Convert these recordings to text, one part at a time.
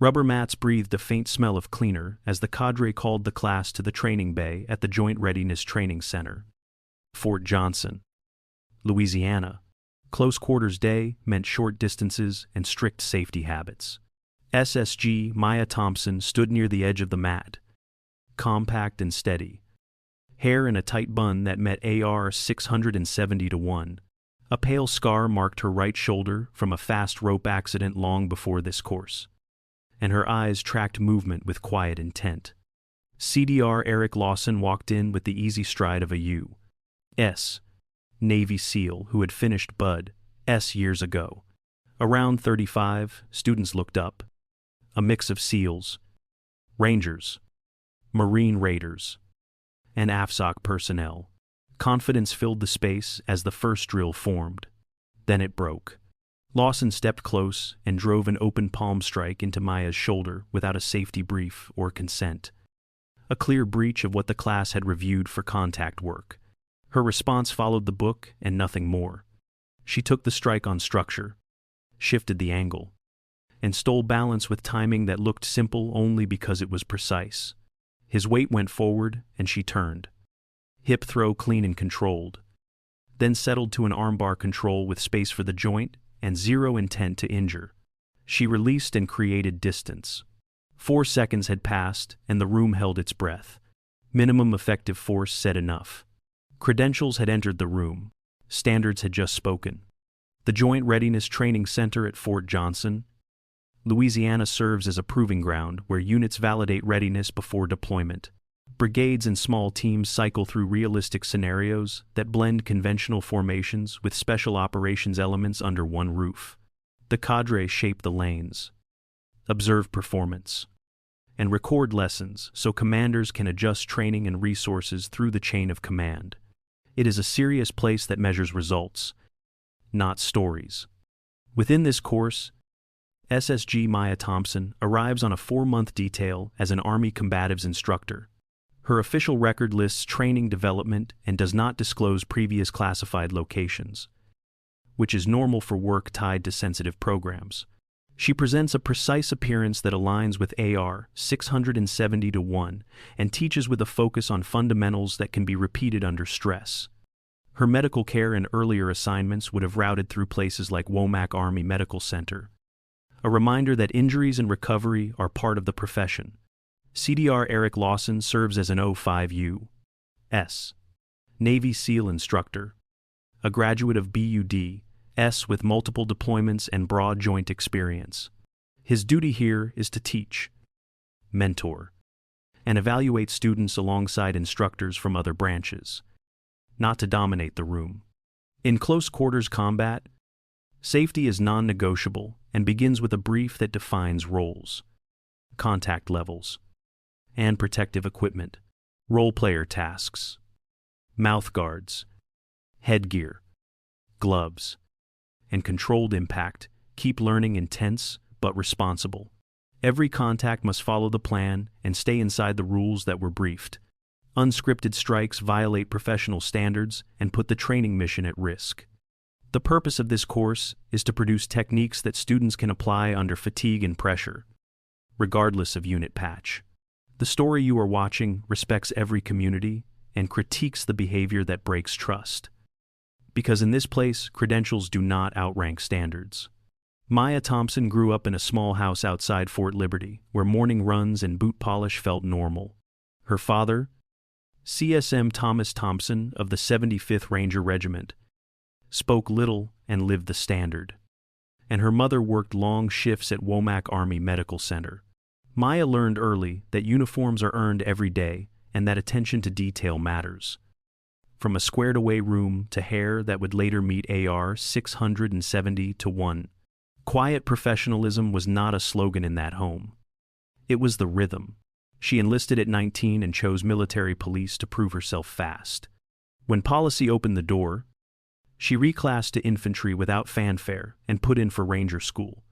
Rubber mats breathed a faint smell of cleaner as the cadre called the class to the training bay at the Joint Readiness Training Center. Fort Johnson, Louisiana. Close quarters day meant short distances and strict safety habits. SSG Maya Thompson stood near the edge of the mat, compact and steady. Hair in a tight bun that met AR 670 to 1. A pale scar marked her right shoulder from a fast rope accident long before this course, and her eyes tracked movement with quiet intent. CDR Eric Lawson walked in with the easy stride of a U.S. Navy SEAL who had finished Bud S years ago. Around 35, students looked up. A mix of SEALs, Rangers, Marine Raiders, and AFSOC personnel. Confidence filled the space as the first drill formed. Then it broke. Lawson stepped close and drove an open palm strike into Maya's shoulder without a safety brief or consent. A clear breach of what the class had reviewed for contact work. Her response followed the book and nothing more. She took the strike on structure, shifted the angle, and stole balance with timing that looked simple only because it was precise. His weight went forward and she turned. Hip throw clean and controlled. Then settled to an armbar control with space for the joint and zero intent to injure. She released and created distance. 4 seconds had passed and the room held its breath. Minimum effective force said enough. Credentials had entered the room. Standards had just spoken. The Joint Readiness Training Center at Fort Johnson, Louisiana serves as a proving ground where units validate readiness before deployment. Brigades and small teams cycle through realistic scenarios that blend conventional formations with special operations elements under one roof. The cadre shape the lanes, observe performance, and record lessons so commanders can adjust training and resources through the chain of command. It is a serious place that measures results, not stories. Within this course, SSG Maya Thompson arrives on a 4-month detail as an Army Combatives instructor. Her official record lists training development and does not disclose previous classified locations, which is normal for work tied to sensitive programs. She presents a precise appearance that aligns with AR 670 to 1 and teaches with a focus on fundamentals that can be repeated under stress. Her medical care and earlier assignments would have routed through places like Womack Army Medical Center. A reminder that injuries and recovery are part of the profession. CDR Eric Lawson serves as an 05 U.S. Navy SEAL instructor, a graduate of BUD-S with multiple deployments and broad joint experience. His duty here is to teach, mentor, and evaluate students alongside instructors from other branches, not to dominate the room. In close quarters combat, safety is non-negotiable and begins with a brief that defines roles, contact levels, and protective equipment, role-player tasks, mouth guards, headgear, gloves, and controlled impact. Keep learning intense but responsible. Every contact must follow the plan and stay inside the rules that were briefed. Unscripted strikes violate professional standards and put the training mission at risk. The purpose of this course is to produce techniques that students can apply under fatigue and pressure, regardless of unit patch. The story you are watching respects every community and critiques the behavior that breaks trust. Because in this place, credentials do not outrank standards. Maya Thompson grew up in a small house outside Fort Liberty, where morning runs and boot polish felt normal. Her father, CSM Thomas Thompson of the 75th Ranger Regiment, spoke little and lived the standard. And her mother worked long shifts at Womack Army Medical Center. Maya learned early that uniforms are earned every day and that attention to detail matters. From a squared-away room to hair that would later meet AR 670 to 1. Quiet professionalism was not a slogan in that home. It was the rhythm. She enlisted at 19 and chose military police to prove herself fast. When policy opened the door, she reclassed to infantry without fanfare and put in for Ranger School.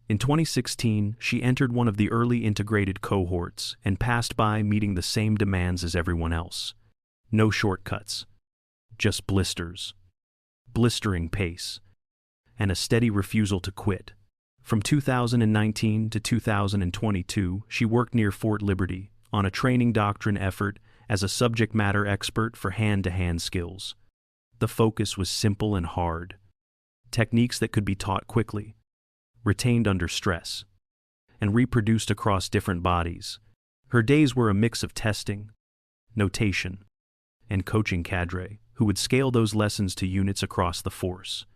In 2016, she entered one of the early integrated cohorts and passed by meeting the same demands as everyone else. No shortcuts, just blisters, blistering pace, and a steady refusal to quit. From 2019 to 2022, she worked near Fort Liberty on a training doctrine effort as a subject matter expert for hand-to-hand skills. The focus was simple and hard. Techniques that could be taught quickly, retained under stress, and reproduced across different bodies. Her days were a mix of testing, notation, and coaching cadre who would scale those lessons to units across the force.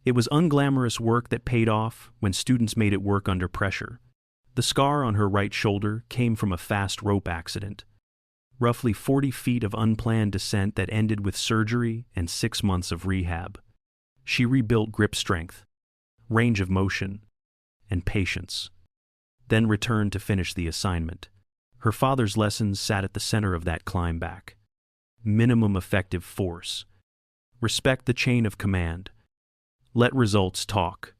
It was unglamorous work that paid off when students made it work under pressure. The scar on her right shoulder came from a fast rope accident. Roughly 40 feet of unplanned descent that ended with surgery and 6 months of rehab. She rebuilt grip strength, range of motion, and patience, then returned to finish the assignment. Her father's lessons sat at the center of that climb back. Minimum effective force. Respect the chain of command. Let results talk.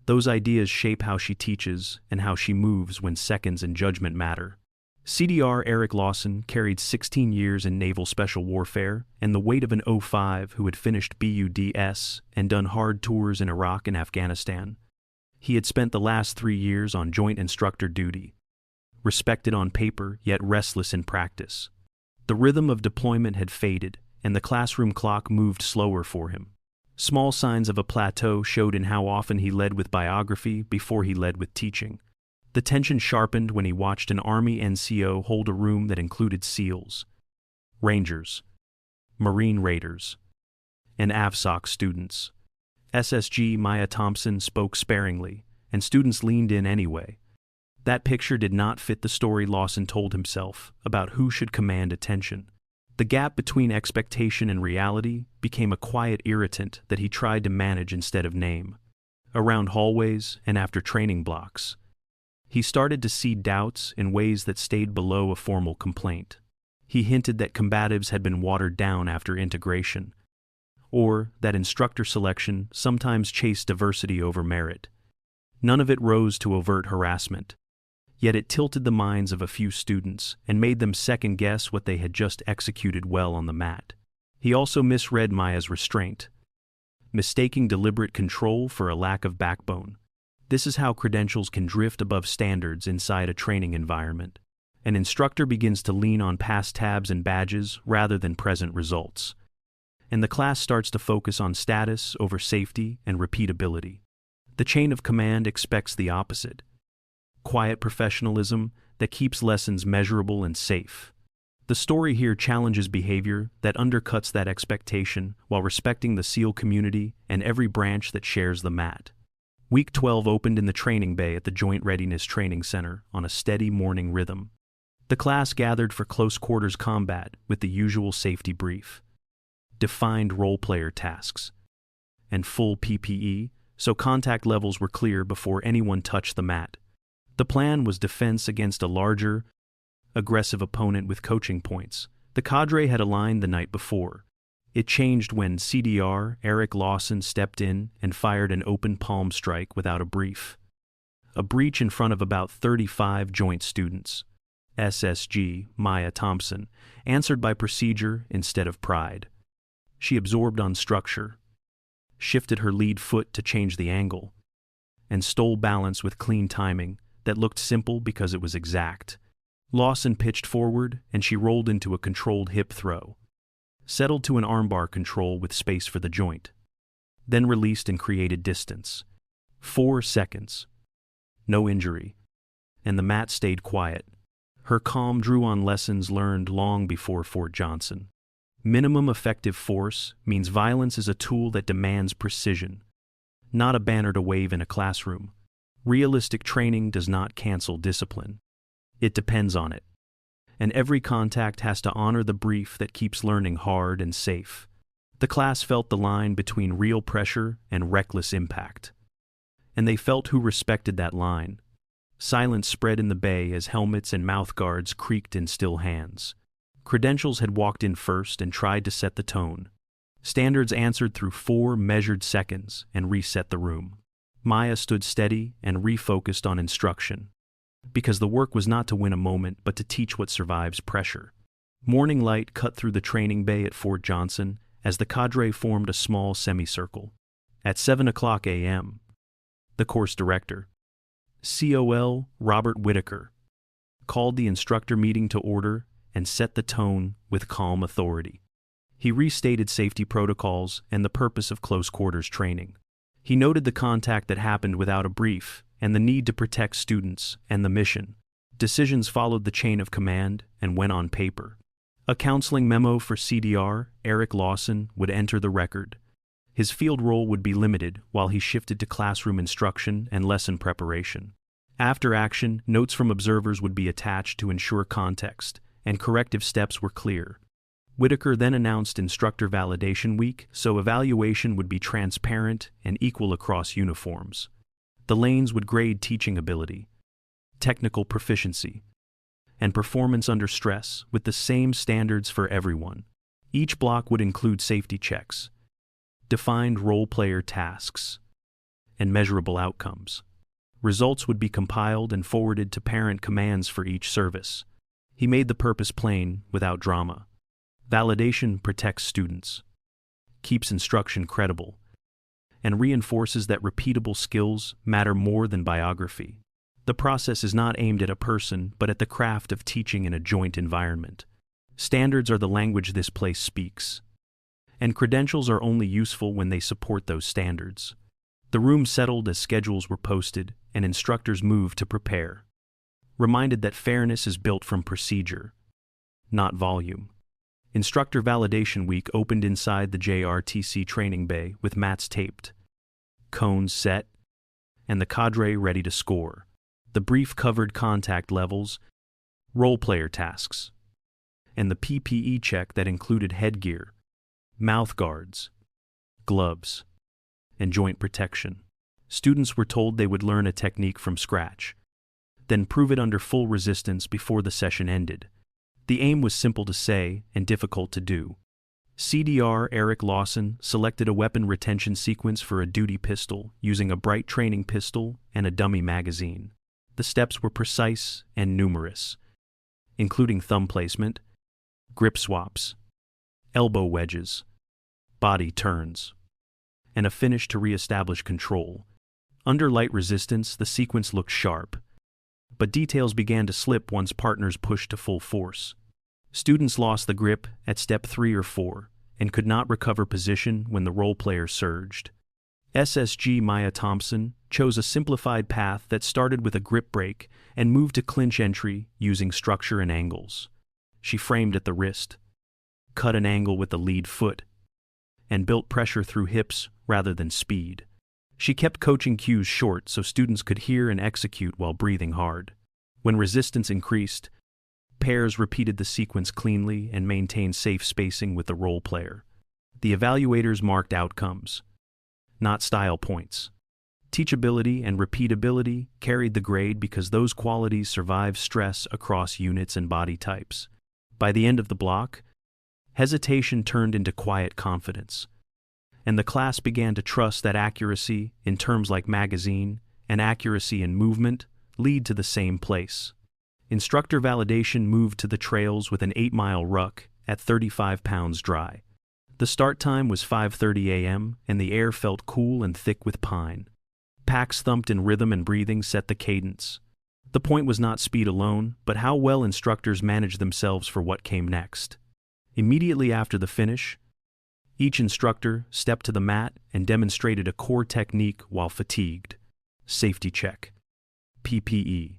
Those ideas shape how she teaches and how she moves when seconds and judgment matter. CDR Eric Lawson carried 16 years in naval special warfare and the weight of an 05 who had finished BUDS and done hard tours in Iraq and Afghanistan. He had spent the last 3 years on joint instructor duty. Respected on paper, yet restless in practice. The rhythm of deployment had faded, and the classroom clock moved slower for him. Small signs of a plateau showed in how often he led with biography before he led with teaching. The tension sharpened when he watched an Army NCO hold a room that included SEALs, Rangers, Marine Raiders, and AVSOC students. SSG Maya Thompson spoke sparingly, and students leaned in anyway. That picture did not fit the story Lawson told himself about who should command attention. The gap between expectation and reality became a quiet irritant that he tried to manage instead of name. Around hallways and after training blocks, he started to see doubts in ways that stayed below a formal complaint. He hinted that combatives had been watered down after integration, or that instructor selection sometimes chased diversity over merit. None of it rose to overt harassment. Yet it tilted the minds of a few students and made them second-guess what they had just executed well on the mat. He also misread Maya's restraint, mistaking deliberate control for a lack of backbone. This is how credentials can drift above standards inside a training environment. An instructor begins to lean on past tabs and badges rather than present results. And the class starts to focus on status over safety and repeatability. The chain of command expects the opposite. Quiet professionalism that keeps lessons measurable and safe. The story here challenges behavior that undercuts that expectation while respecting the SEAL community and every branch that shares the mat. Week 12 opened in the training bay at the Joint Readiness Training Center on a steady morning rhythm. The class gathered for close quarters combat with the usual safety brief, defined role-player tasks, and full PPE, so contact levels were clear before anyone touched the mat. The plan was defense against a larger, aggressive opponent with coaching points. The cadre had aligned the night before. It changed when CDR Eric Lawson stepped in and fired an open palm strike without a brief. A breach in front of about 35 joint students. SSG Maya Thompson answered by procedure instead of pride. She absorbed on structure, shifted her lead foot to change the angle, and stole balance with clean timing that looked simple because it was exact. Lawson pitched forward, and she rolled into a controlled hip throw, settled to an armbar control with space for the joint, then released and created distance. 4 seconds. No injury. And the mat stayed quiet. Her calm drew on lessons learned long before Fort Johnson. Minimum effective force means violence is a tool that demands precision, not a banner to wave in a classroom. Realistic training does not cancel discipline. It depends on it. And every contact has to honor the brief that keeps learning hard and safe. The class felt the line between real pressure and reckless impact. And they felt who respected that line. Silence spread in the bay as helmets and mouth guards creaked in still hands. Credentials had walked in first and tried to set the tone. Standards answered through 4 measured seconds and reset the room. Maya stood steady and refocused on instruction, because the work was not to win a moment but to teach what survives pressure. Morning light cut through the training bay at Fort Johnson as the cadre formed a small semicircle. At 7 o'clock a.m., the course director, COL Robert Whitaker called the instructor meeting to order and set the tone with calm authority. He restated safety protocols and the purpose of close quarters training. He noted the contact that happened without a brief and the need to protect students and the mission. Decisions followed the chain of command and went on paper. A counseling memo for CDR, Eric Lawson, would enter the record. His field role would be limited while he shifted to classroom instruction and lesson preparation. After action, notes from observers would be attached to ensure context, and corrective steps were clear. Whitaker then announced Instructor Validation Week, so evaluation would be transparent and equal across uniforms. The lanes would grade teaching ability, technical proficiency, and performance under stress with the same standards for everyone. Each block would include safety checks, defined role-player tasks, and measurable outcomes. Results would be compiled and forwarded to parent commands for each service. He made the purpose plain without drama. Validation protects students, keeps instruction credible, and reinforces that repeatable skills matter more than biography. The process is not aimed at a person, but at the craft of teaching in a joint environment. Standards are the language this place speaks, and credentials are only useful when they support those standards. The room settled as schedules were posted and instructors moved to prepare, reminded that fairness is built from procedure, not volume. Instructor Validation Week opened inside the JRTC training bay with mats taped, cones set, and the cadre ready to score. The brief covered contact levels, role-player tasks, and the PPE check that included headgear, mouth guards, gloves, and joint protection. Students were told they would learn a technique from scratch, then prove it under full resistance before the session ended. The aim was simple to say and difficult to do. CDR Eric Lawson selected a weapon retention sequence for a duty pistol using a bright training pistol and a dummy magazine. The steps were precise and numerous, including thumb placement, grip swaps, elbow wedges, body turns, and a finish to reestablish control. Under light resistance, the sequence looked sharp, but details began to slip once partners pushed to full force. Students lost the grip at step 3 or 4 and could not recover position when the role player surged. SSG Maya Thompson chose a simplified path that started with a grip break and moved to clinch entry using structure and angles. She framed at the wrist, cut an angle with the lead foot, and built pressure through hips rather than speed. She kept coaching cues short so students could hear and execute while breathing hard. When resistance increased, pairs repeated the sequence cleanly and maintained safe spacing with the role player. The evaluators marked outcomes, not style points. Teachability and repeatability carried the grade because those qualities survive stress across units and body types. By the end of the block, hesitation turned into quiet confidence, and the class began to trust that accuracy in terms like magazine and accuracy in movement lead to the same place. Instructor validation moved to the trails with an 8-mile ruck at 35 pounds dry. The start time was 5:30 a.m. and the air felt cool and thick with pine. Packs thumped in rhythm and breathing set the cadence. The point was not speed alone, but how well instructors managed themselves for what came next. Immediately after the finish, each instructor stepped to the mat and demonstrated a core technique while fatigued. Safety check, PPE,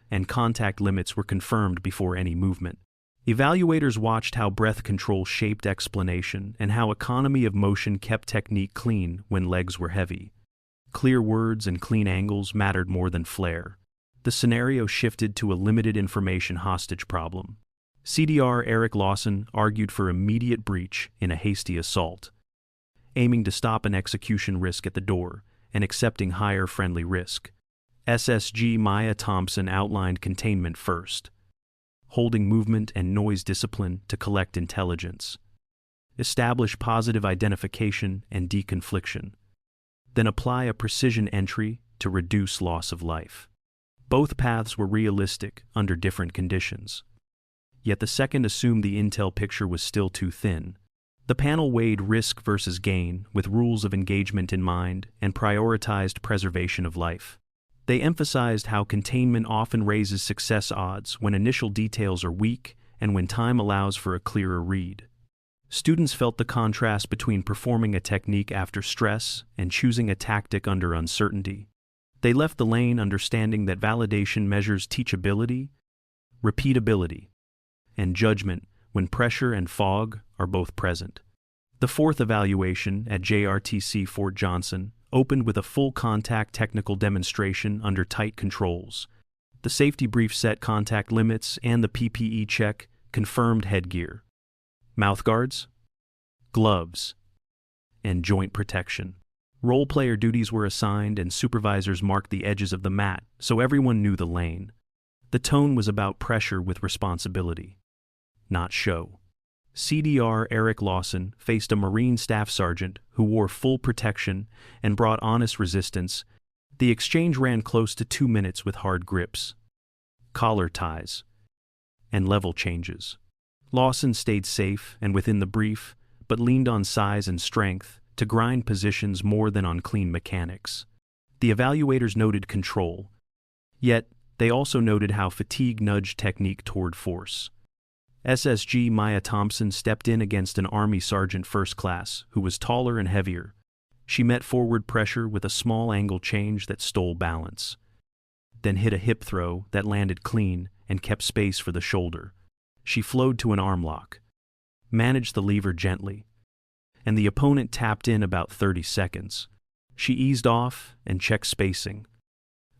and contact limits were confirmed before any movement. Evaluators watched how breath control shaped explanation and how economy of motion kept technique clean when legs were heavy. Clear words and clean angles mattered more than flair. The scenario shifted to a limited information hostage problem. CDR Eric Lawson argued for immediate breach in a hasty assault, aiming to stop an execution risk at the door and accepting higher friendly risk. SSG Maya Thompson outlined containment first, holding movement and noise discipline to collect intelligence. Establish positive identification and deconfliction. Then apply a precision entry to reduce loss of life. Both paths were realistic under different conditions. Yet the second assumed the intel picture was still too thin. The panel weighed risk versus gain with rules of engagement in mind and prioritized preservation of life. They emphasized how containment often raises success odds when initial details are weak and when time allows for a clearer read. Students felt the contrast between performing a technique after stress and choosing a tactic under uncertainty. They left the lane understanding that validation measures teachability, repeatability, and judgment when pressure and fog are both present. The fourth evaluation at JRTC Fort Johnson opened with a full-contact technical demonstration under tight controls. The safety brief set contact limits and the PPE check confirmed headgear, mouthguards, gloves, and joint protection. Role-player duties were assigned and supervisors marked the edges of the mat so everyone knew the lane. The tone was about pressure with responsibility, not show. CDR Eric Lawson faced a Marine Staff Sergeant who wore full protection and brought honest resistance. The exchange ran close to 2 minutes with hard grips, collar ties, and level changes. Lawson stayed safe and within the brief, but leaned on size and strength to grind positions more than on clean mechanics. The evaluators noted control, yet they also noted how fatigue nudged technique toward force. SSG Maya Thompson stepped in against an Army Sergeant First Class who was taller and heavier. She met forward pressure with a small angle change that stole balance, then hit a hip throw that landed clean and kept space for the shoulder. She flowed to an arm lock, managed the lever gently, and the opponent tapped in about 30 seconds. She eased off and checked spacing,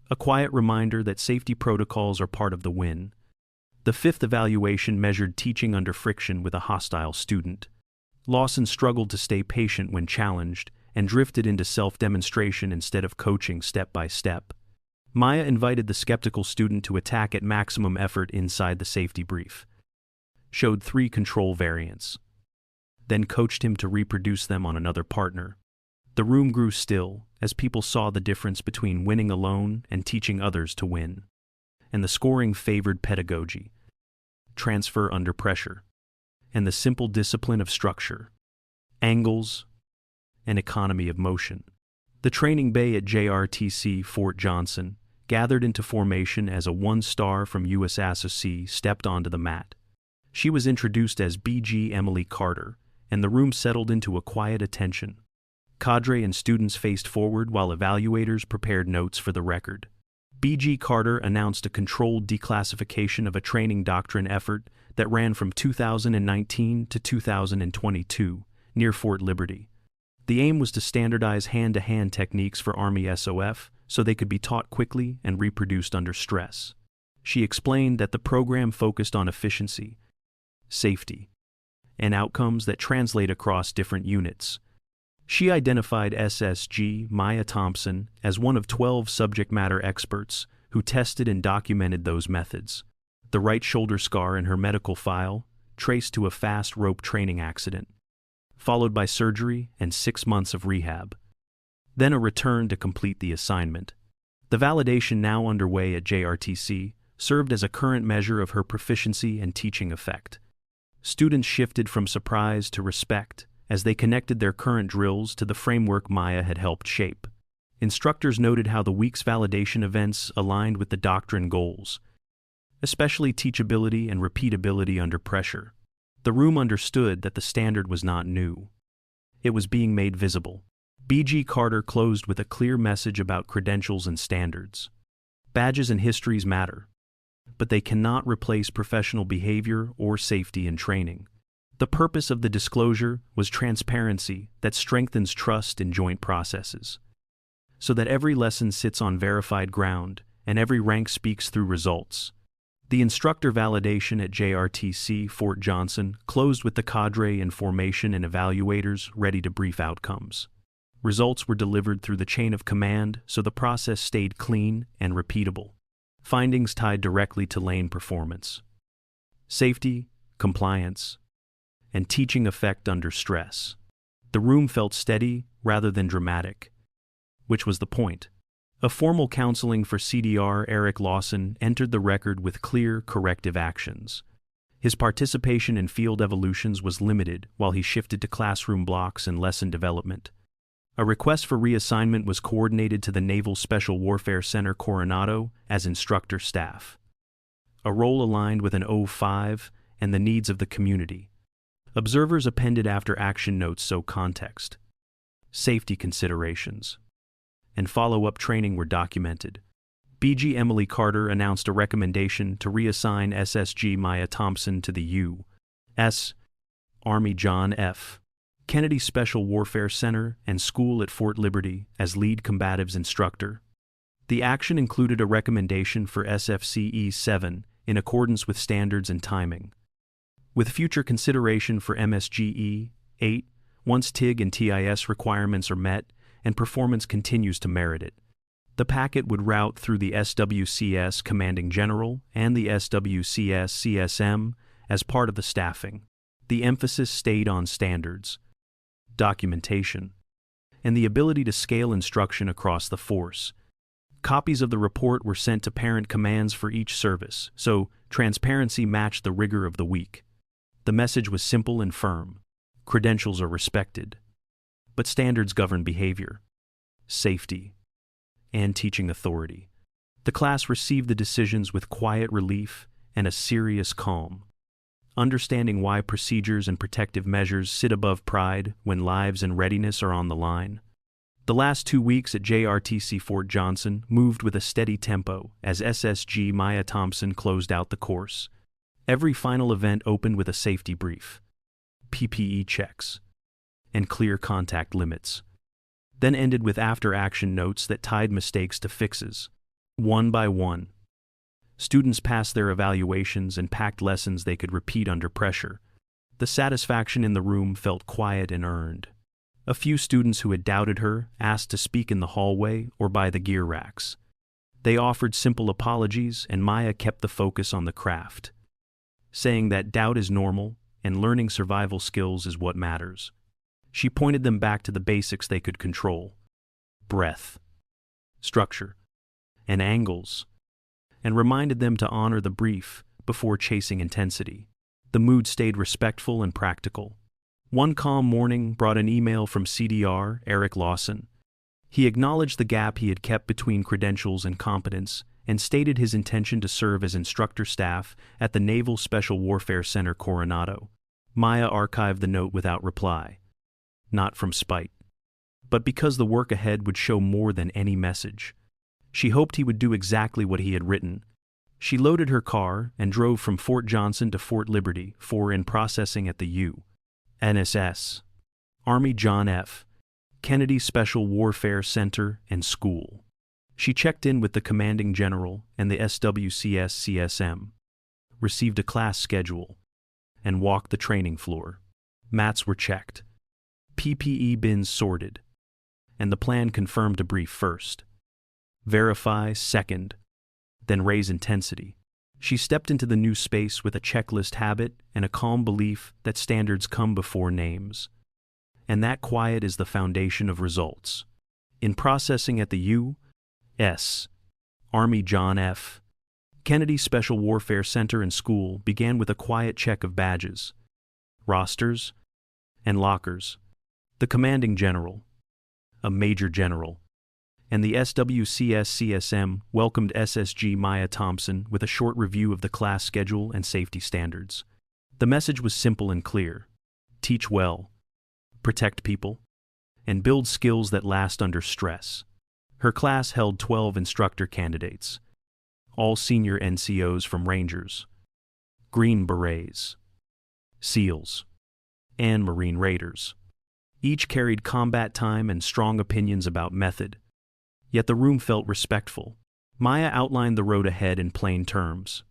a quiet reminder that safety protocols are part of the win. The fifth evaluation measured teaching under friction with a hostile student. Lawson struggled to stay patient when challenged and drifted into self-demonstration instead of coaching step by step. Maya invited the skeptical student to attack at maximum effort inside the safety brief, showed 3 control variants, then coached him to reproduce them on another partner. The room grew still as people saw the difference between winning alone and teaching others to win. And the scoring favored pedagogy, transfer under pressure, and the simple discipline of structure, angles, and economy of motion. The training bay at JRTC Fort Johnson gathered into formation as a 1-star from USASOC stepped onto the mat. She was introduced as BG Emily Carter, and the room settled into a quiet attention. Cadre and students faced forward while evaluators prepared notes for the record. BG Carter announced a controlled declassification of a training doctrine effort that ran from 2019 to 2022 near Fort Liberty. The aim was to standardize hand-to-hand techniques for Army SOF so they could be taught quickly and reproduced under stress. She explained that the program focused on efficiency, safety, and outcomes that translate across different units. She identified SSG Maya Thompson as one of 12 subject matter experts who tested and documented those methods. The right shoulder scar in her medical file traced to a fast rope training accident, followed by surgery and 6 months of rehab, then a return to complete the assignment. The validation now underway at JRTC served as a current measure of her proficiency and teaching effect. Students shifted from surprise to respect as they connected their current drills to the framework Maya had helped shape. Instructors noted how the week's validation events aligned with the doctrine goals, especially teachability and repeatability under pressure. The room understood that the standard was not new. It was being made visible. BG Carter closed with a clear message about credentials and standards. Badges and histories matter, but they cannot replace professional behavior or safety in training. The purpose of the disclosure was transparency that strengthens trust in joint processes, so that every lesson sits on verified ground and every rank speaks through results. The instructor validation at JRTC Fort Johnson closed with the cadre in formation and evaluators ready to brief outcomes. Results were delivered through the chain of command so the process stayed clean and repeatable. Findings tied directly to lane performance, safety, compliance, and teaching effect under stress. The room felt steady rather than dramatic, which was the point. A formal counseling for CDR Eric Lawson entered the record with clear corrective actions. His participation in field evolutions was limited while he shifted to classroom blocks and lesson development. A request for reassignment was coordinated to the Naval Special Warfare Center Coronado as instructor staff. A role aligned with an 05 and the needs of the community. Observers appended after action notes so context, safety considerations, and follow-up training were documented. BG Emily Carter announced a recommendation to reassign SSG Maya Thompson to the U.S. Army John F. Kennedy Special Warfare Center and School at Fort Liberty as lead combatives instructor. The action included a recommendation for SFCE 7 in accordance with standards and timing, with future consideration for MSGE 8 once TIG and TIS requirements are met and performance continues to merit it. The packet would route through the SWCS Commanding General and the SWCS CSM as part of the staffing. The emphasis stayed on standards, documentation, and the ability to scale instruction across the force. Copies of the report were sent to parent commands for each service, so transparency matched the rigor of the week. The message was simple and firm. Credentials are respected, but standards govern behavior, safety, and teaching authority. The class received the decisions with quiet relief and a serious calm, understanding why procedures and protective measures sit above pride when lives and readiness are on the line. The last 2 weeks at JRTC Fort Johnson moved with a steady tempo as SSG Maya Thompson closed out the course. Every final event opened with a safety brief, PPE checks, and clear contact limits, then ended with after-action notes that tied mistakes to fixes. One by one, students passed their evaluations and packed lessons they could repeat under pressure. The satisfaction in the room felt quiet and earned. A few students who had doubted her asked to speak in the hallway or by the gear racks. They offered simple apologies, and Maya kept the focus on the craft, saying that doubt is normal and learning survival skills is what matters. She pointed them back to the basics they could control: breath, structure, and angles, and reminded them to honor the brief before chasing intensity. The mood stayed respectful and practical. One calm morning brought an email from CDR Eric Lawson. He acknowledged the gap he had kept between credentials and competence and stated his intention to serve as instructor staff at the Naval Special Warfare Center Coronado. Maya archived the note without reply, not from spite, but because the work ahead would show more than any message. She hoped he would do exactly what he had written. She loaded her car and drove from Fort Johnson to Fort Liberty for in processing at the UNSS Army John F. Kennedy Special Warfare Center and School. She checked in with the commanding general and the SWCS CSM, received a class schedule, and walked the training floor. Mats were checked, PPE bins sorted, and the plan confirmed to brief first, verify second, then raise intensity. She stepped into the new space with a checklist habit and a calm belief that standards come before names. And that quiet is the foundation of results. In processing at the U.S. Army John F. Kennedy Special Warfare Center and School began with a quiet check of badges, rosters, and lockers. The commanding general, a major general, and the SWCS CSM welcomed SSG Maya Thompson with a short review of the class schedule and safety standards. The message was simple and clear: teach well, protect people, and build skills that last under stress. Her class held 12 instructor candidates, all senior NCOs from Rangers, Green Berets, SEALs, and Marine Raiders. Each carried combat time and strong opinions about method, yet the room felt respectful. Maya outlined the road ahead in plain terms.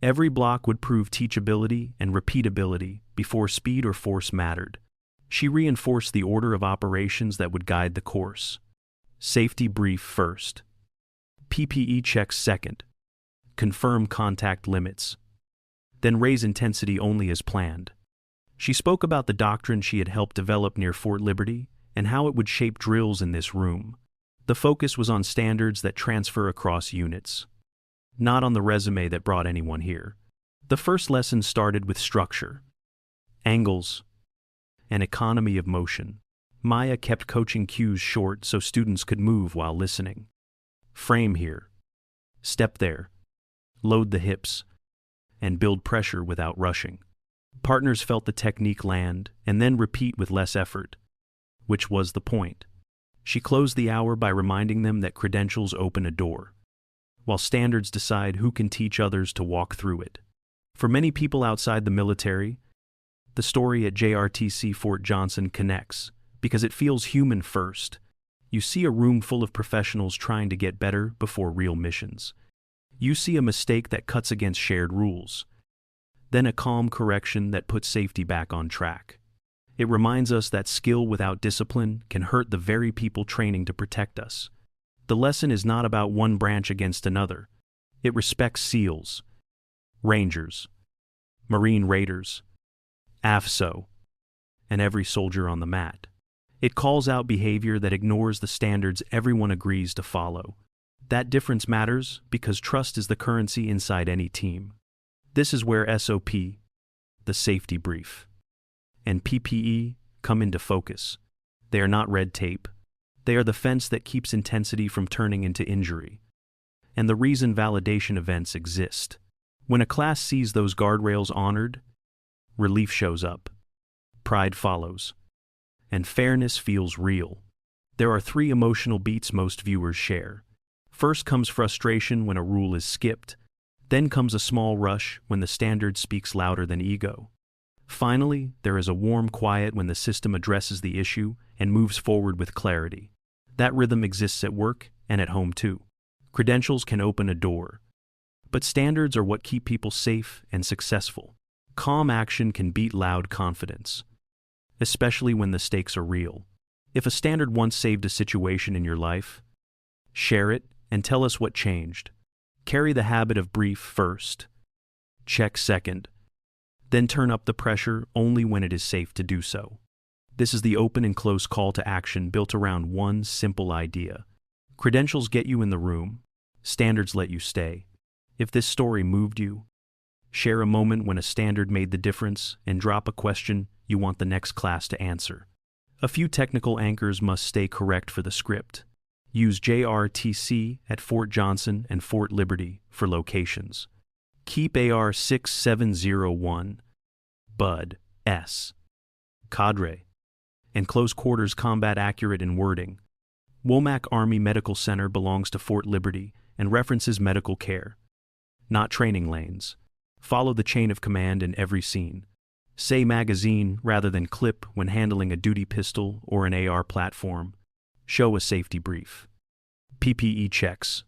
Every block would prove teachability and repeatability before speed or force mattered. She reinforced the order of operations that would guide the course. Safety brief first, PPE checks second, confirm contact limits, then raise intensity only as planned. She spoke about the doctrine she had helped develop near Fort Liberty and how it would shape drills in this room. The focus was on standards that transfer across units, not on the resume that brought anyone here. The first lesson started with structure, angles, and economy of motion. Maya kept coaching cues short so students could move while listening. Frame here. Step there. Load the hips. And build pressure without rushing. Partners felt the technique land and then repeat with less effort, which was the point. She closed the hour by reminding them that credentials open a door, while standards decide who can teach others to walk through it. For many people outside the military, the story at JRTC Fort Johnson connects because it feels human first. You see a room full of professionals trying to get better before real missions. You see a mistake that cuts against shared rules, then a calm correction that puts safety back on track. It reminds us that skill without discipline can hurt the very people training to protect us. The lesson is not about one branch against another. It respects SEALs, Rangers, Marine Raiders, AFSO, and every soldier on the mat. It calls out behavior that ignores the standards everyone agrees to follow. That difference matters because trust is the currency inside any team. This is where SOP, the safety brief, and PPE come into focus. They are not red tape. They are the fence that keeps intensity from turning into injury. And the reason validation events exist. When a class sees those guardrails honored, relief shows up, pride follows, and fairness feels real. There are 3 emotional beats most viewers share. First comes frustration when a rule is skipped. Then comes a small rush when the standard speaks louder than ego. Finally, there is a warm quiet when the system addresses the issue and moves forward with clarity. That rhythm exists at work and at home too. Credentials can open a door, but standards are what keep people safe and successful. Calm action can beat loud confidence, especially when the stakes are real. If a standard once saved a situation in your life, share it and tell us what changed. Carry the habit of brief first, check second, then turn up the pressure only when it is safe to do so. This is the open and close call to action built around one simple idea. Credentials get you in the room, standards let you stay. If this story moved you, share a moment when a standard made the difference and drop a question you want the next class to answer. A few technical anchors must stay correct for the script. Use JRTC at Fort Johnson and Fort Liberty for locations. Keep AR 6701, Bud, S. Cadre, and close quarters combat accurate in wording. Womack Army Medical Center belongs to Fort Liberty and references medical care, not training lanes. Follow the chain of command in every scene. Say magazine rather than clip when handling a duty pistol or an AR platform. Show a safety brief, PPE checks,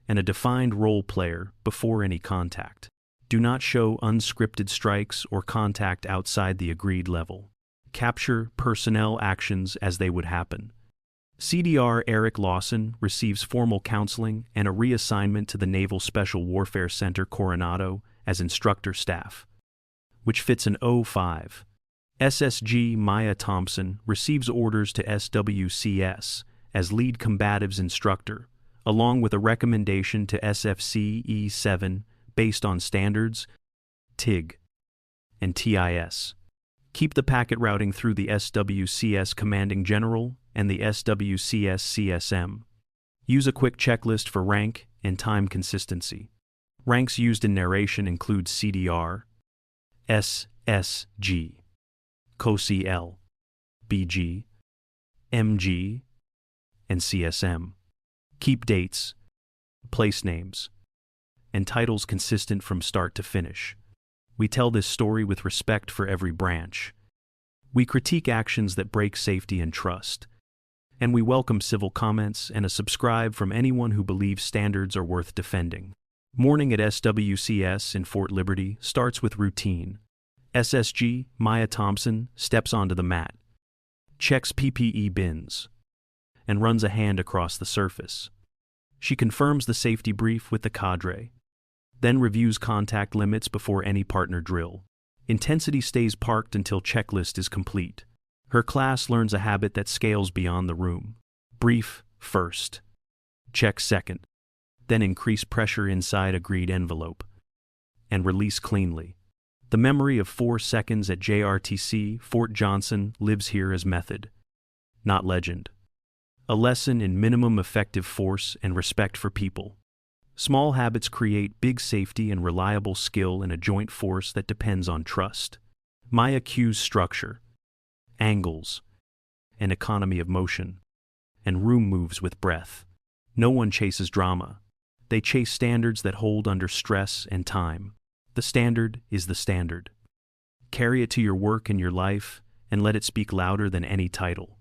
and a defined role player before any contact. Do not show unscripted strikes or contact outside the agreed level. Capture personnel actions as they would happen. CDR Eric Lawson receives formal counseling and a reassignment to the Naval Special Warfare Center Coronado as instructor staff, which fits an 05. SSG Maya Thompson receives orders to SWCS as lead combatives instructor, along with a recommendation to SFC E7 based on standards, TIG, and TIS. Keep the packet routing through the SWCS Commanding General and the SWCS CSM. Use a quick checklist for rank and time consistency. Ranks used in narration include CDR, SSG, COCL, BG, MG, and CSM. Keep dates, place names, and titles consistent from start to finish. We tell this story with respect for every branch. We critique actions that break safety and trust. And we welcome civil comments and a subscribe from anyone who believes standards are worth defending. Morning at SWCS in Fort Liberty starts with routine. SSG Maya Thompson steps onto the mat, checks PPE bins, and runs a hand across the surface. She confirms the safety brief with the cadre, then reviews contact limits before any partner drill. Intensity stays parked until checklist is complete. Her class learns a habit that scales beyond the room. Brief first, check second, then increase pressure inside agreed envelope, and release cleanly. The memory of 4 seconds at JRTC Fort Johnson lives here as method. not legend. A lesson in minimum effective force and respect for people. Small habits create big safety and reliable skill in a joint force that depends on trust. Maya cues structure, angles, and economy of motion, and room moves with breath. No one chases drama. They chase standards that hold under stress and time. The standard is the standard. Carry it to your work and your life, and let it speak louder than any title.